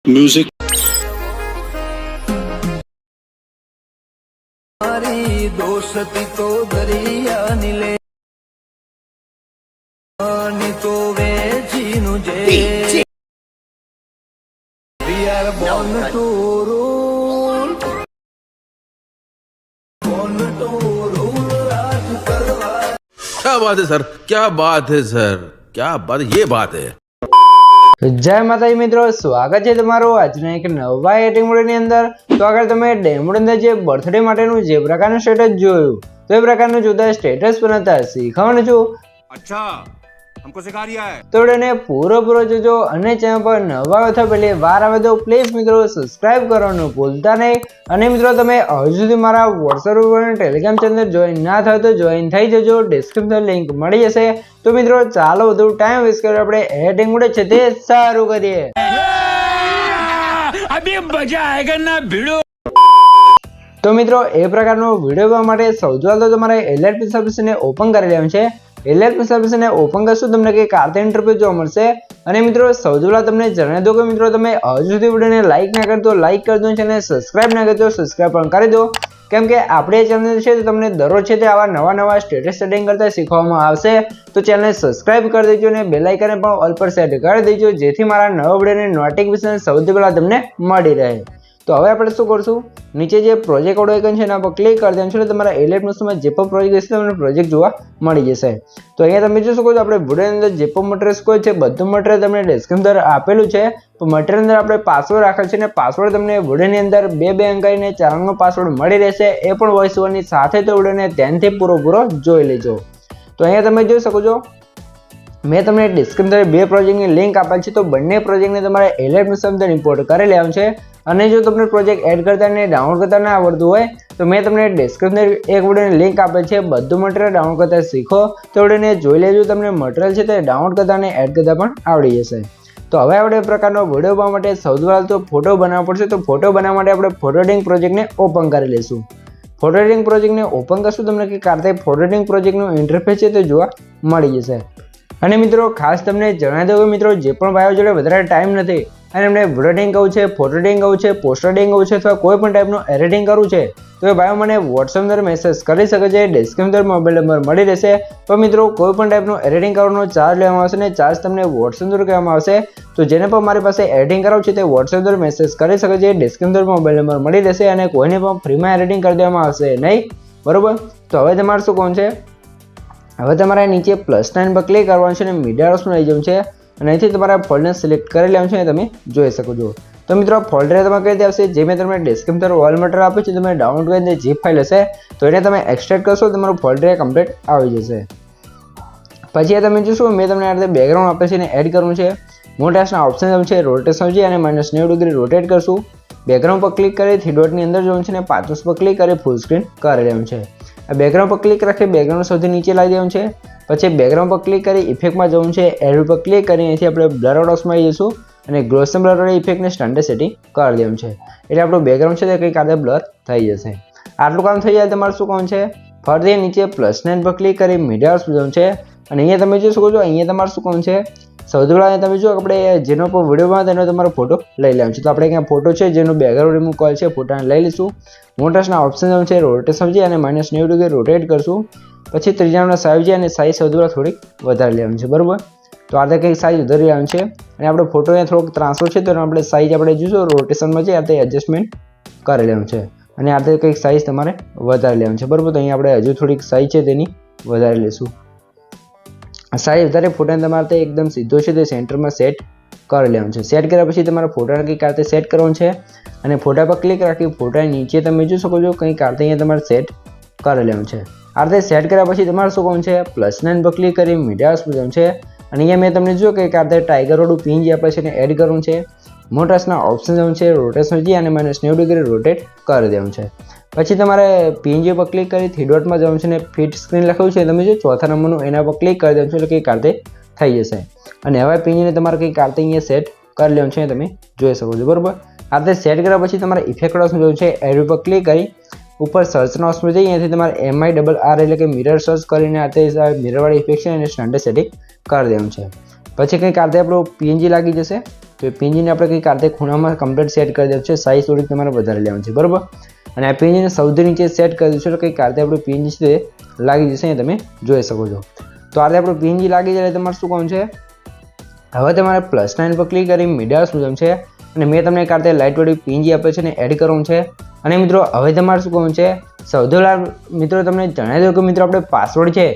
Music हमारी दोस्ती तो दरिया नीले तो वे जीनु जे We are born to rule, born to rule, राज करवा। क्या बात है सर, क्या बात है सर, क्या बात है, ये बात है। જય માતાજી મિત્રો, સ્વાગત છે તમારું આજના એક નવા એડિટિંગ મોડની અંદર। તો આગળ તમે ડેમો અંદર જે બર્થડે માટેનું જે પ્રકારનું સ્ટેટસ જોયું તો એ પ્રકારનું જોતા સ્ટેટસ બનાવતા શીખવાનું છું। अच्छा हमको सिखा रिया है। તો એને પૂરો જોજો અને ચેનલ પર નવા અથવા પહેલી વાર આવે તો પ્લીઝ મિત્રો સબસ્ક્રાઇબ કરવાનું ભૂલતા નહીં। અને મિત્રો તમે હજુ સુધી મારા વોટ્સએપ ઉપર ટેલિગ્રામ ચેનલ જોઈન ના થાય તો જોઈન થઈ જજો, ડિસ્ક્રિપ્શન લિંક મળી જશે। તો મિત્રો ચાલો વધુ ટાઈમ વેસ્ટ કર્યો આપણે એડિટિંગ મોડ છે તે સારું કરીએ। अभी मजा आएगा ना भिड़ो। તો મિત્રો એ પ્રકારનો વિડીયો જોવા માટે સૌથી પહેલા તો તમારે એલઆરપી સર્વિસને ઓપન કરી લેવાનું છે। એલઆરપી સર્વિસને ઓપન કરશો તમને કંઈક આ ઇન્ટરફેસ જોવા મળશે। અને મિત્રો સૌથી પહેલા તમને જણાવી દો કે મિત્રો તમે હજુ સુધી વિડીયોને લાઈક ના કરતો લાઈક કરી દો અને સબસ્ક્રાઇબ ના કરતો સબસ્ક્રાઇબ પણ કરી દો, કેમ કે આપણે ચેનલ છે તો તમને દરરોજ છે તે આવા નવા સ્ટેટસ સેટિંગ કરતા શીખવામાં આવશે। તો ચેનલને સબસ્ક્રાઇબ કરી દેજો અને બેલ આઇકન પણ ઓલ પર સેટ કરી દેજો, જેથી મારા નવા વિડીયોની નોટિફિકેશન સૌથી પહેલા તમને મળી રહે। તો હવે આપણે શું કરશું, નીચે જે પ્રોજેક્ટ વાળો આઇકન છે એના પર ક્લિક કરી દેવાનું છે એટલે તમારા એલિટ મોશનમાં જે પણ પ્રોજેક્ટ હશે તમને પ્રોજેક્ટ જોવા મળી જશે। તો અહીંયા તમે જોઈ શકો છો આપણે વિડીયોની અંદર જે પણ મટીરિયલ્સ કોઈ છે બધું મટીરિયલ તમને ડિસ્ક્રિપ્શન અંદર આપેલું છે। તો મટીરિયલ અંદર આપણે પાસવર્ડ રાખેલ છે અને પાસવર્ડ તમને વિડીયોની અંદર 2 અંક અને 4 અંકનો પાસવર્ડ મળી રહેશે, એ પણ વોઇસ ઓવરની સાથે। તો વિડીયોને ધ્યાનથી પૂરો જોઈ લેજો। તો અહીંયા તમે જોઈ શકો છો મેં તમને ડિસ્ક્રિપ્શન અંદર 2 પ્રોજેક્ટની લિંક આપેલ છે, તો બંને પ્રોજેક્ટને તમારે એલિટ મોશન અંદર ઇમ્પોર્ટ કરી લેવાનું છે। અને જો તમને પ્રોજેક્ટ એડ કરતા અને ડાઉનલોડ કરતા ના આવડતું હોય તો મેં તમને ડિસ્ક્રિપ્શન એક વિડીયોની લિંક આપેલ છે, બધું મટીરિયલ ડાઉનલોડ કરતા શીખો। તો વિડીયોને જોઈ લેજો, તમને મટીરિયલ છે તે ડાઉનલોડ કરતા અને એડ કરતા પણ આવડી જશે। તો હવે આપણે પ્રકારનો વિડીયો બનાવવા માટે સૌથી પહેલાં તો ફોટો બનાવવો પડશે। તો ફોટો બનાવવા માટે આપણે ફોટો એડિટિંગ પ્રોજેક્ટને ઓપન કરી લઈશું। ફોટો એડિટિંગ પ્રોજેક્ટને ઓપન કરશું તમને કે કાર્તે ફોટો એડિટિંગ પ્રોજેક્ટનું ઇન્ટરફેસ છે તે જોવા મળી જશે। અને મિત્રો ખાસ તમને જણાવી દઉં કે મિત્રો જે પણ ભાઈઓ જોડે વધારે ટાઈમ નથી અને એમને વિડીયો એડિટિંગ કરવું છે, ફોટો એડિટિંગ કરવું છે, પોસ્ટર એડિટિંગ કરવું છે અથવા કોઈ પણ ટાઈપનું એડિટિંગ કરવું છે તો એ ભાઈઓ મને વોટ્સએપ અંદર મેસેજ કરી શકે છે, ડિસ્ક્રિપ્શન અંદર મોબાઈલ નંબર મળી રહેશે। તો મિત્રો કોઈ પણ ટાઈપનું એડિટિંગ કરવાનો ચાર્જ લેવામાં આવશે ને ચાર્જ તમને વોટ્સએપ અંદર કહેવામાં આવશે। તો જેને પણ મારી પાસે એડિટિંગ કરાવવું છે તે વોટ્સએપ અંદર મેસેજ કરી શકે છે, ડિસ્ક્રિપ્શન અંદર મોબાઈલ નંબર મળી રહેશે અને કોઈને પણ ફ્રીમાં એડિટિંગ કરી દેવામાં આવશે નહીં, બરોબર। તો હવે તમારે શું કોણ છે, હવે તમારે નીચે +9 પર ક્લિક કરવાનું છે અને મીડિયા ઓપ્શન આવી જવું છે અને અહીંથી તમારા ફોલ્ડરને સિલેક્ટ કરી લેવાનું છે, તમે જોઈ શકો છો। તો મિત્રો ફોલ્ડર તમારે કઈ રીતે આવશે, જે મેં તમને ડિસ્ક્રિપ્શન ઓલ મટીરિયલ આપ્યું છે તમે ડાઉનલોડ કરીને જે ફાઇલ હશે તો એને તમે એક્સટ્રેક્ટ કરશો તમારું ફોલ્ડર કમ્પ્લીટ આવી જશે। પછી તમે જોશો મેં તમને આ રીતે બેકગ્રાઉન્ડ આપે છે એને એડ કરવું છે। મોટાસના ઓપ્શન છે રોટેશન છે અને -90 ડિગ્રી રોટેટ કરશું। બેકગ્રાઉન્ડ પર ક્લિક કરી 3 ડોટની અંદર જવાનું છે અને 5 પર ક્લિક કરી ફૂલ સ્ક્રીન કરી લેવાનું છે। આ બેકગ્રાઉન્ડ પર ક્લિક રાખી બેકગ્રાઉન્ડ સૌથી નીચે લાવી દેવાનું છે। પછી બેકગ્રાઉન્ડ પર ક્લિક કરી ઇફેક્ટમાં જવું છે, એડ પર ક્લિક કરી અહીંથી આપણે બ્લર આઉટ ઓપ્શનમાં આવી જઈશું અને ગ્લોસન બ્લર વાળી ઇફેક્ટને સ્ટાન્ડર્ડ સેટિંગ કરી દેવાનું છે એટલે આપણું બેકગ્રાઉન્ડ છે તે કંઈક આદે બ્લર થઈ જશે। આટલું કામ થઈ જાય તમારે શું કામ છે, ફરીથી નીચે +9 પર ક્લિક કરી મીડિયા ઓપ્શન જવું છે અને અહીંયા તમે જોઈ શકો છો અહીંયા તમારે શું કામ છે, સૌથી પહેલાં તમે જો આપણે જેનો પર વિડીયો બનાવે તેનો તમારો ફોટો લઈ લેવાનો છે। તો આપણે ક્યાં ફોટો છે જેનું બેકગ્રાઉન્ડ રિમૂવ કરેલ છે ફોટાને લઈ લઈશું। મોટાસના ઓપ્શન છે રોટેશન છે અને -90 ડિગ્રી રોટેટ કરશું। પછી ત્રીજાના સાઈઝ છે અને સાઈઝ સૌથી પહેલાં થોડીક વધારે લેવાની છે, બરાબર। તો આ કંઈક સાઈઝ વધારી લેવાનું છે અને આપણે ફોટો અહીંયા થોડોક ત્રાંસો છે તો આપણે સાઈઝ આપણે જોઈશું રોટેશનમાં છે આ તે એડજસ્ટમેન્ટ કરી લેવાનું છે અને આ તે કંઈક સાઈઝ તમારે વધારે લેવાનું છે, બરાબર। તો અહીંયા આપણે હજુ થોડીક સાઈઝ છે તેની વધારે લઈશું। સાઈઝ વધારે ફોટાને તમારે તે એકદમ સીધો છે તે સેન્ટરમાં સેટ કરી લેવાનું છે। સેટ કર્યા પછી તમારે ફોટાને કંઈક આ સેટ કરવાનું છે અને ફોટા પર ક્લિક રાખી ફોટા નીચે તમે જોઈ શકો છો કંઈક આ અહીંયા તમારે સેટ કરી લેવાનું છે। આ રીતે સેટ કર્યા પછી તમારે શું કરવાનું છે, +9 પર ક્લિક કરી મીડિયા ઓપ્શન જવાનું છે અને અહીંયા મેં તમને જો કે આ ટાઈગર વાળું પિન જે આપે છે એને એડ કરવું છે। મોટાસના ઓપ્શન જવાનું છે રોટેશન છે અને -90 ડિગ્રી રોટેટ કરી દેવાનું છે। પછી તમારે પીએનજી પર ક્લિક કરી 3 ડોટમાં જવાનું છે અને ફિટ સ્ક્રીન લખ્યું છે તમે જો ચોથા નંબરનું એના પર ક્લિક કરી દેવાનું છે એટલે કંઈક આ રીતે થઈ જશે। અને હવે પીએનજીને તમારે કંઈક આ રીતે અહીંયા સેટ કરી લેવાનું છે તમે જોઈ શકો છો, બરાબર। આ રીતે સેટ કર્યા પછી તમારે ઇફેક્ટ ઓપ્શન જવાનું છે, એડ પર ક્લિક કરી ઉપર સર્ચનો ઓપ્શન જઈ અહીંયાથી તમારે MIRR એટલે કે મિરર સર્ચ કરીને આ રીતે મિરરવાળી ઇફેક્ટ છે અને સ્ટાન્ડર્ડ સેટિંગ કરી દેવાનું છે। પછી કંઈક આરતે આપણું પીએનજી લાગી જશે. તો એ પીએનજીને આપણે કંઈક આરતે ખૂણામાં કમ્પ્લીટ સેટ કરી દેવું છે. સાઇઝ થોડીક તમારે વધારે લેવાની છે, બરાબર. અને આ પીએનજીને સૌથી નીચે સેટ કરી દઈશું. તો કંઈક આરતે આપણું પીએનજી છે લાગી જશે. અહીંયા તમે જોઈ શકો છો. તો આરતે આપણું પીએનજી લાગી જાય તમારે શું કરવાનું છે, હવે તમારે +9 પર ક્લિક કરી મીડિયા સુધમ છે અને મેં તમને કારતે લાઇટવાળી પીએનજી આપે છે ને એડ કરવાનું છે. અને મિત્રો હવે તમારે શું કરવાનું છે, સૌથી પહેલાં મિત્રો તમને જણાવી દઉં કે મિત્રો આપણે પાસવર્ડ છે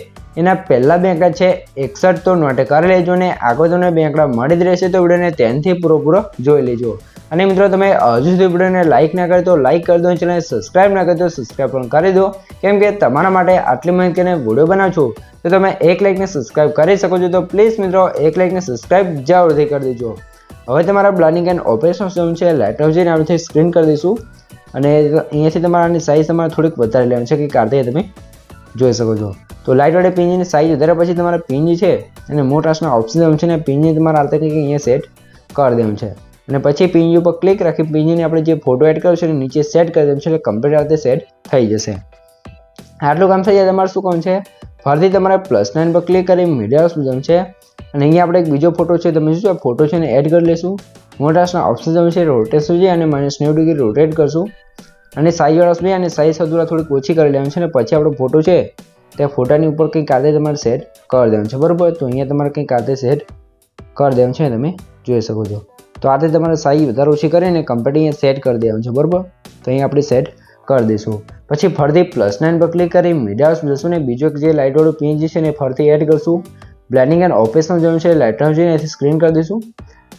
એના પહેલાં બે આંકડા છે 61 તો નોટ કરી લેજો ને આગળ તમને બે આંકડા મળી જ રહેશે. તો વિડીયોને ધ્યાનથી પૂરો જોઈ લેજો. અને મિત્રો તમે હજુ સુધી વિડીયોને લાઇક ના કરી તો લાઇક કરી દો, ચેનલને સબસ્ક્રાઇબ ના કરી તો સબસ્ક્રાઇબ પણ કરી દો, કેમ કે તમારા માટે આટલી માહિતીને વિડીયો બનાવું છું તો તમે એક લાઇકને સબસ્ક્રાઇબ કરી શકો છો. તો પ્લીઝ મિત્રો એક લાઇકને સબસ્ક્રાઇબ જરૂરથી કરી દેજો. હવે તમારા બ્લાઇન્ડિંગ એન્ડ ઓપરેશન સિસ્ટમ છે લેપટોપ જઈને આપણે સ્ક્રીન કરી દઈશું. અને અહીંયાથી તમારાની સાઇઝ તમારે થોડીક વધારે લેવાની છે કે કારતે તમે જોઈ શકો છો. તો લાઇટવાળી પીએનજીની સાઇઝ વધારે પછી તમારા પીએનજી છે અને મોટાસના ઓપ્શન છે ને પીએનજી તમારે આરતે કંઈક અહીંયા સેટ કરી દેવાનું છે. અને પછી પીએનજી ઉપર ક્લિક રાખી પીએનજીને આપણે જે ફોટો એડ કર્યો છે નીચે સેટ કરી દેવાનું છે એટલે કમ્પ્લીટ આરતે સેટ થઈ જશે. આટલું કામ થઈ જાય તમારે શું કરવાનું છે, ફરીથી તમારે +9 પર ક્લિક કરી મીડિયા સુધમ છે અને અહીંયા આપણે એક બીજો ફોટો છે તમે શું ફોટો છે ને એડ કરી લઈશું. મોટાસના ઓપ્શન છે રોટેશન છે અને -90 ડિગ્રી રોટેટ કરશું અને સાઈઝ વાળા અને સાઈઝ થોડીક ઓછી કરી લેવાની છે. અને પછી આપણો ફોટો છે તે ફોટાની ઉપર કંઈક કારતે તમારે સેટ કરી દેવાનું છે, બરાબર. તો અહીંયા તમારે કંઈક કારતે સેટ કરી દેવાનું છે તમે જોઈ શકો છો. તો આતે તમારે સાઈઝ વધારે ઓછી કરીને કમ્પ્લીટ અહીંયા સેટ કરી દેવાનું છે, બરાબર. તો અહીંયા આપણે સેટ કરી દઈશું. પછી ફરીથી +9 પર ક્લિક કરી મીડિયા જશું ને બીજો જે લાઇટવાળું પીએનજી છે ને ફરીથી એડ કરશું. બ્લેન્ડિંગ એન્ડ ઓપરેશન જવાનું છે લાઇટર જઈને એથી સ્ક્રીન કરી દઈશું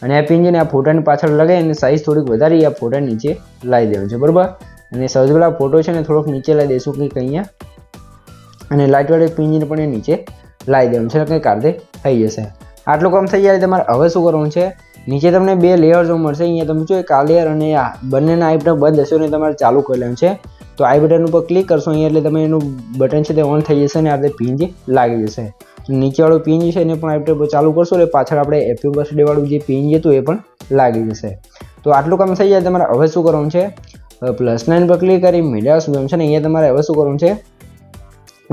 અને આ પીએનજીને આ ફોટાની પાછળ લગાવી અને સાઈઝ થોડીક વધારી આ ફોટા નીચે લાવી દેવાનું છે, બરાબર. અને સૌથી પહેલાં ફોટો છે ને થોડોક નીચે લાવી દઈશું કંઈક અહીંયા અને લાઇટવાળી પીએનજીને પણ એ નીચે લાવી દેવાનું છે કંઈક કારતે થઈ જશે. આટલું કામ થઈ જાય તમારે હવે શું કરવાનું છે, નીચે તમને બે લેયર જોવા મળશે. અહીંયા તમે જો એક આ લેયર અને આ બંનેના આઈ બટન બંધ હશે અને તમારે ચાલુ કરી લેવાનું છે. તો આઈ બટન ઉપર ક્લિક કરશો અહીંયા એટલે તમે એનું બટન છે તે ઓન થઈ જશે અને આ પીએનજી લાગી જશે. નીચેવાળું પીએનજી છે એને પણ આઈ બટન ચાલુ કરશો એટલે પાછળ આપણે હેપી બર્થડે વાળું જે પીએનજી હતું એ પણ લાગી જશે. તો આટલું કામ થઈ જાય તમારે હવે શું કરવાનું છે, +9 પર ક્લિક કરી મીડિયા સુધમ છે ને અહીંયા તમારે હવે શું કરવાનું છે,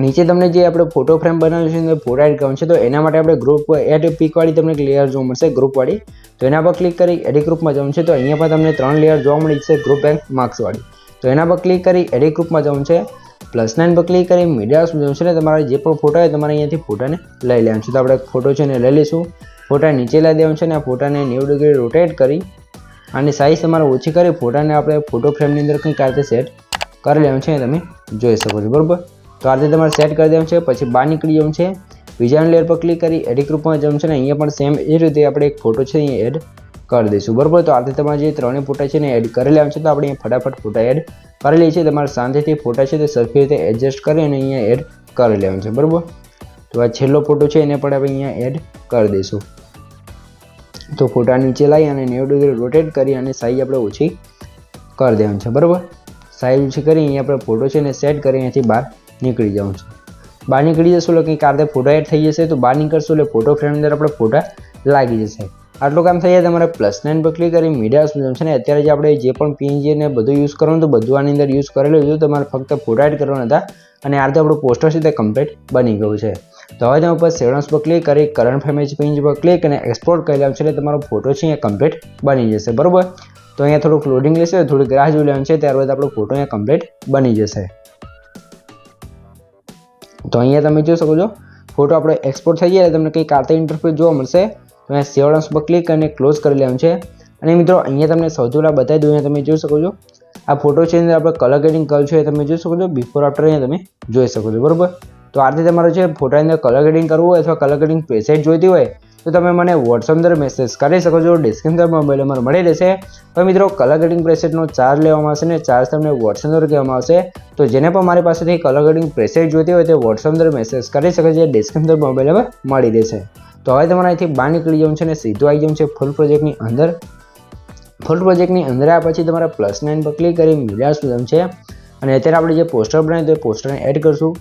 નીચે તમને જે આપણે ફોટો ફ્રેમ બનાવ્યું છે ફોટો એડ કરવાનું છે. તો એના માટે આપણે ગ્રુપ એડ પીકવાળી તમને લેયર જોવા મળશે ગ્રુપવાળી. તો એના પર ક્લિક કરી એડિટ ગ્રુપમાં જવાનું છે. તો અહીંયા પણ તમને 3 લેયર જોવા મળી છે ગ્રુપ એન્ડ માર્ક્સવાળી. તો એના પર ક્લિક કરી એડિટ ગ્રુપમાં જવાનું છે. +9 પર ક્લિક કરી મીડિયા સુધમ છે ને તમારે જે પણ ફોટો હોય તમારે અહીંયાથી ફોટાને લઈ લેવાનું છે. તો આપણે ફોટો છે ને લઈ લઈશું. ફોટા નીચે લઈ દેવાનું છે ને આ ફોટાને 90 ડિગ્રી રોટેટ કરી અને સાઈઝ તમારે ઓછી કરી ફોટાને આપણે ફોટો ફ્રેમની અંદર કંઈક આ રીતે સેટ કરી લેવાનું છે તમે જોઈ શકો છો, બરાબર. તો આ રીતે તમારે સેટ કરી દેવાનું છે. પછી બહાર નીકળી જવાનું છે. બીજા લેયર પર ક્લિક કરી એડિટ ગ્રુપમાં જવાનું છે ને અહીંયા પણ સેમ એ રીતે આપણે એક ફોટો છે અહીંયા એડ કરી દઈશું, બરાબર. તો આ રીતે તમારે જે 3 ફોટા છે ને એડ કરી લેવાનું છે. તો આપણે અહીંયા ફટાફટ ફોટા એડ કરી લઈએ છીએ. તમારે શાંતિથી ફોટા છે તે સરખી રીતે એડજસ્ટ કરી અને અહીંયા એડ કરી લેવાનું છે, બરાબર. તો આ છેલ્લો ફોટો છે એને પણ આપણે અહીંયા એડ કરી દઈશું. તો ફોટા નીચે લાવી અને 90 ડિગ્રી રોટેટ કરી અને સાઈઝ આપણે ઓછી કરી દેવાનું છે, બરાબર. સાઈઝ ઓછી કરી અહીંયા આપણે ફોટો છે ને સેટ કરી અહીંયાથી બહાર નીકળી જવાનું છે. બહાર નીકળી જશું એટલે કંઈક કારતે ફોટો એડ થઈ જશે. તો બહાર નીકળશું એટલે ફોટો ફ્રેમ અંદર આપણે ફોટા લાગી જશે. આટલું કામ થઈ જાય તમારે +9 પર ક્લિક કરી મીડિયા સુધમ છે ને અત્યારે જે આપણે જે પણ પીએનજી ને બધું યુઝ કરવાનું તો બધું આની અંદર યુઝ કરેલું હતું. તમારે ફક્ત ફોટા એડ કરવાના હતા અને આ રીતે આપણું પોસ્ટર છે તે કમ્પ્લીટ બની ગયું છે. તો હવે તમે ઉપર સેવન્સ પર ક્લિક કરી કરંટ ફ્રેમ પીએનજી પર ક્લિક અને એક્સપોર્ટ કરી લેવાનું છે એટલે તમારો ફોટો છે અહીંયા કમ્પ્લીટ બની જશે, બરાબર. તો અહીંયા થોડુંક લોડિંગ લેશે, થોડીક રાહ જોઈ લેવાનું છે, ત્યારબાદ આપણો ફોટો અહીંયા કમ્પ્લીટ બની જશે. તો અહીંયા તમે જોઈ શકો છો ફોટો આપણો એક્સપોર્ટ થઈ જાય તમને કંઈક કારતે ઇન્ટરફેસ જોવા મળશે. તો અહીંયા સેવન્સ પર ક્લિક કરીને ક્લોઝ કરી લેવાનું છે. અને મિત્રો અહીંયા તમને સૌથી પહેલાં બતાવી દઉં, અહીંયા તમે જોઈ શકો છો આ ફોટો છે અંદર આપણે કલર ગ્રેડિંગ કર્યું છે તમે જોઈ શકો છો. બિફોર આફ્ટર અહીંયા તમે જોઈ શકો છો, બરાબર. તો આ રીતે તમારો છે ફોટાની અંદર કલર ગ્રેડિંગ કરવું હોય અથવા કલર ગ્રેડિંગ પ્રેસેટ જોઈતી હોય તો તમે મને વોટ્સઅપ અંદર મેસેજ કરી શકો છો. ડિસ્ક્રિપ્શન મોબાઈલ નંબર મળી રહેશે. તો મિત્રો કલર ગ્રેડિંગ પ્રેસેટનો ચાર્જ લેવામાં આવશે ને ચાર્જ તમને વોટ્સઅપ અંદર કહેવામાં આવશે. તો જેને પણ મારી પાસેથી કલર ગ્રેડિંગ પ્રેસેટ જોઈતી હોય તે વોટ્સઅપ અંદર મેસેજ કરી શકે છે. ડિસ્ક્રિપ્શન મોબાઈલ નંબર મળી રહેશે. તો હવે તમારે અહીંથી બહાર નીકળી જવાનું છે અને સીધું આવી જવાનું છે ફૂલ પ્રોજેક્ટની અંદર. ફૂલ પ્રોજેક્ટની અંદર આવ્યા પછી તમારે +9 પર ક્લિક કરી મીડિયા સુધમ છે અને અત્યારે આપણે જે પોસ્ટર બનાવ્યું તો એ પોસ્ટરને એડ કરશું.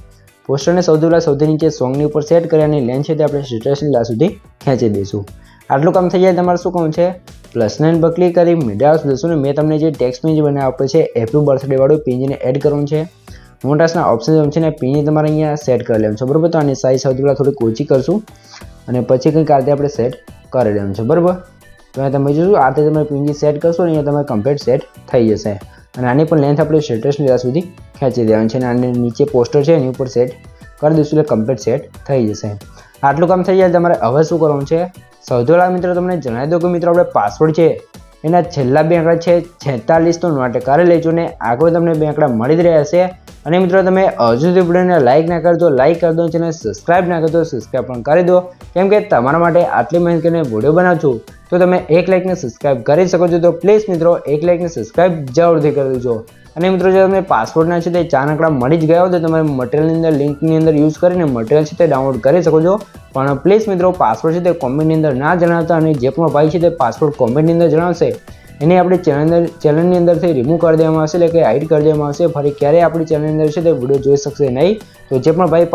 પોસ્ટરને સૌથી પહેલાં સૌથી નીચે સોંગની ઉપર સેટ કરી અને લેન્થ છે તે આપણે સિચ્યુએશન લાસ્ટ સુધી ખેંચી દઈશું. આટલું કામ થઈ જાય તમારે શું કામ છે, +9 પર ક્લિક કરી મીડિયા જશું ને મેં તમને જે ટેક્સ્ટ પેજ બનાવ્યા આપણે છે હેપી બર્થડે વાળું પીએનજીને એડ કરવાનું છે. મોટાસના ઓપ્શન છે ને પીએનજી તમારે અહીંયા સેટ કરી લેવાનું છે, બરાબર. તો આની સાઈઝ સૌથી પહેલાં થોડીક ઓછી કરશું અને પછી કંઈક આ રીતે આપણે સેટ કરી દેવાનું છે. બરાબર, તો અહીંયા તમે જોશો આ રીતે તમે પીએનજી સેટ કરશો ને અહીંયા તમે કમ્પ્લીટ સેટ થઈ જશે. અને આની પણ લેન્થ આપણે સ્ટેટસની ત્યાં સુધી ખેંચી દેવાની છે અને આની નીચે પોસ્ટર છે એની ઉપર સેટ કરી દઈશું એટલે કમ્પ્લીટ સેટ થઈ જશે. આટલું કામ થઈ જાય તમારે હવે શું કરવાનું છે, સૌથી પહેલાં મિત્રો તમને જણાવી દો કે મિત્રો આપણે પાસવર્ડ છે એના છેલ્લા 2 આંકડા છે 46 તો નોટ કરી લેજો ને આગળ તમને 2 આંકડા મળી જ રહ્યા છે. અને મિત્રો તમે હજુ સુધી વિડીયોને લાઇક ના કરતો લાઇક કરી દો, ચેનલ સબસ્ક્રાઇબ ના કરતો સબસ્ક્રાઇબ પણ કરી દો, કેમ કે તમારા માટે આટલી મહેનત કરીને વિડીયો બનાવું છું તો તમે 1 લાઇક ને સબસ્ક્રાઇબ કરી શકો છો. તો પ્લીઝ મિત્રો 1 લાઇક ને સબસ્ક્રાઇબ જરૂરથી કરી દેજો. અને મિત્રો જો તમને પાસવર્ડના છે તે 4 આંકડા મળી જ ગયા હોય તો તમારે મટીરિયલની અંદર લિંકની અંદર યુઝ કરીને મટીરિયલ છે તે ડાઉનલોડ કરી શકો છો. પણ પ્લીઝ મિત્રો પાસવર્ડ છે તે કોમેન્ટની અંદર ના જણાવતા, અને જે પણ ભાઈ છે તે પાસવર્ડ કોમેન્ટની અંદર જણાવશે એને આપણે ચેનલની અંદરથી રિમૂવ કરી દેવામાં આવશે, એટલે કે હાઇડ કરી દેવામાં આવશે. ફરી ક્યારેય આપણી ચેનલની અંદર છે તે વિડીયો જોઈ શકશે નહીં. તો જે પણ ભાઈ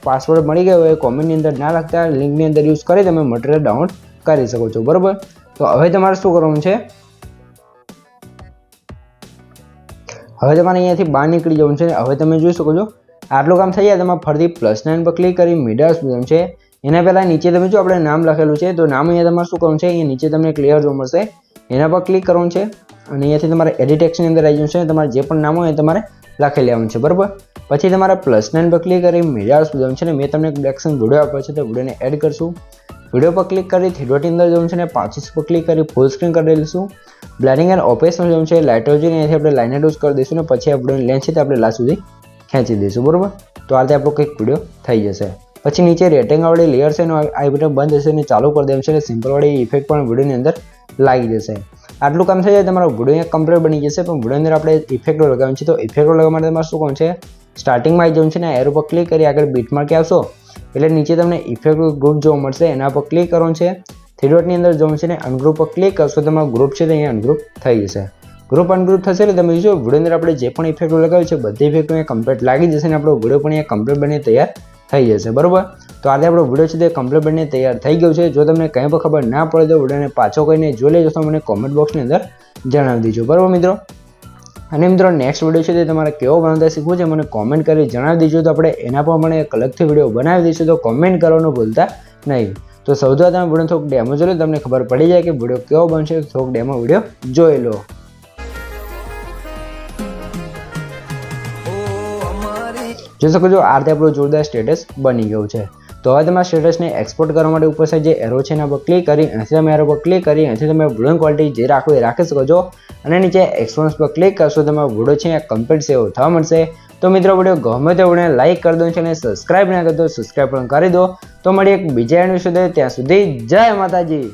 પાસવર્ડ મળી ગયો હોય કોમેન્ટની અંદર ના લખતા લિંકની અંદર યુઝ કરી તમે મટીરિયલ ડાઉનલોડ કરી શકો છો. બરાબર, તો હવે તમારે શું કરવાનું છે, હવે તમારે અહીંયાથી બહાર નીકળી જવાનું છે. હવે તમે જોઈ શકો છો આટલું કામ થઈ જાય તમારે ફરીથી +9 પર ક્લિક કરી મીડિયા બટન છે એના પહેલાં નીચે તમે જો આપણે નામ લખેલું છે તો નામ અહીંયા તમારે શું કરવાનું છે, અહીંયા નીચે તમને ક્લિયર જોવા મળશે એના પર ક્લિક કરવાનું છે. અને અહીંયાથી તમારે એડિટ ટેક્સ્ટની અંદર આવી જવાનું છે, તમારે જે પણ નામ હોય એ તમારે લખી લેવાનું છે. બરાબર, પછી તમારે +9 પર ક્લિક કરી મીડિયા બટન છે ને મેં તમને બ્લેકસન વિડીયો આપ્યો છે તો વિડીયોને એડ કરશું. વિડીયો પર ક્લિક કરી 3 અંદર જવાનું છે ને 35 પર ક્લિક કરી ફૂલ સ્ક્રીન કરી દઈશું. બ્લેન્ડિંગ એન્ડ ઓપેસમાં જવાનું છે લાઇટર જોઈને અહીંયાથી આપણે લાઇનર ડોઝ કરી દઈશું ને પછી આ વિડીયોની લેન્થ છે તે આપણે લાસ્ટ સુધી ખેંચી દઈશું. બરાબર, તો આ રીતે આપણો કંઈક વિડીયો થઈ જશે. પછી નીચે રેટિંગવાળી લેયર છે એનો આ બટન બંધ હશે અને ચાલુ કરી દેવાનું છે એટલે સિમ્પલવાળી ઇફેક્ટ પણ વિડીયોની અંદર લાગી જશે. આટલું કામ થઈ જાય તમારો વિડીયો કમ્પ્લીટ બની જશે. પણ વિડીયોની અંદર આપણે ઇફેક્ટો લગાવવાની છે તો ઇફેક્ટો લગાવવા માટે તમારે શું કરવાનું છે, સ્ટાર્ટિંગમાં આવી જવાનું છે ને એરો પર ક્લિક કરી આગળ બીટમાર્ક આવશો એટલે નીચે તમને ઇફેક્ટ ગ્રુપ જોવા મળશે એના પર ક્લિક કરવાનું છે. 3 ડોટની અંદર જવાનું છે ને અનગ્રુપ પર ક્લિક કરશો તમારો ગ્રુપ છે તો અહીંયા અનગ્રુપ થઈ જશે. ગ્રુપ અનગ્રુપ થશે એટલે તમે જોશો વિડીયોની અંદર આપણે જે પણ ઇફેક્ટો લગાવી છે બધી ઇફેક્ટો અહીંયા કમ્પ્લીટ લાગી જશે અને આપણો વિડીયો પણ અહીંયા કમ્પ્લીટ બની તૈયાર થઈ જશે. બરાબર, તો આજે આપણો વિડીયો છે તે કમ્પ્લીટ બની તૈયાર થઈ ગયો છે. જો તમને કંઈ પણ ખબર ના પડે તો વિડીયોને પાછો કહીને જોઈ લેજો તો મને કોમેન્ટ બોક્સની અંદર જણાવી દેજો. બરાબર મિત્રો, અને મિત્રો નેક્સ્ટ વિડીયો છે તે તમારે કેવો બનાવતા શીખવું છે મને કોમેન્ટ કરી જણાવી દેજો તો આપણે એના પર મને એક અલગથી વિડીયો બનાવી દઈશું. તો કોમેન્ટ કરવાનું ભૂલતા નહીં. તો સૌથી તમે વિડીયો થોડુંક ડેમો જોઈ લો તમને ખબર પડી જાય કે વિડીયો કેવો બનશે. થોડોક ડેમો વિડીયો જોઈ લો. જોઈ શકો છો આ રીતે આપણું જોરદાર સ્ટેટસ બની ગયું છે. તો હવે તમારા સ્ટેટસને એક્સપોર્ટ કરવા માટે ઉપર સાઈડ જે એરો છે એના પર ક્લિક કરી અહીંથી તમે એરો પર ક્લિક કરી અહીંથી તમે વિડીયો ક્વોલિટી જે રાખો એ રાખી શકો છો અને નીચે એક્સપોર્ટ પર ક્લિક કરશો તમારો વિડીયો છે એ કમ્પ્લીટ સેવ થવા મળશે. તો મિત્રો વિડીયો ગમે તો વિડીયોને લાઇક કરી દો અને સબસ્ક્રાઇબ ના કરતો સબસ્ક્રાઇબ પણ કરી દો. તો મળી એક બીજા એન્ડ સુધી, ત્યાં સુધી જય માતાજી.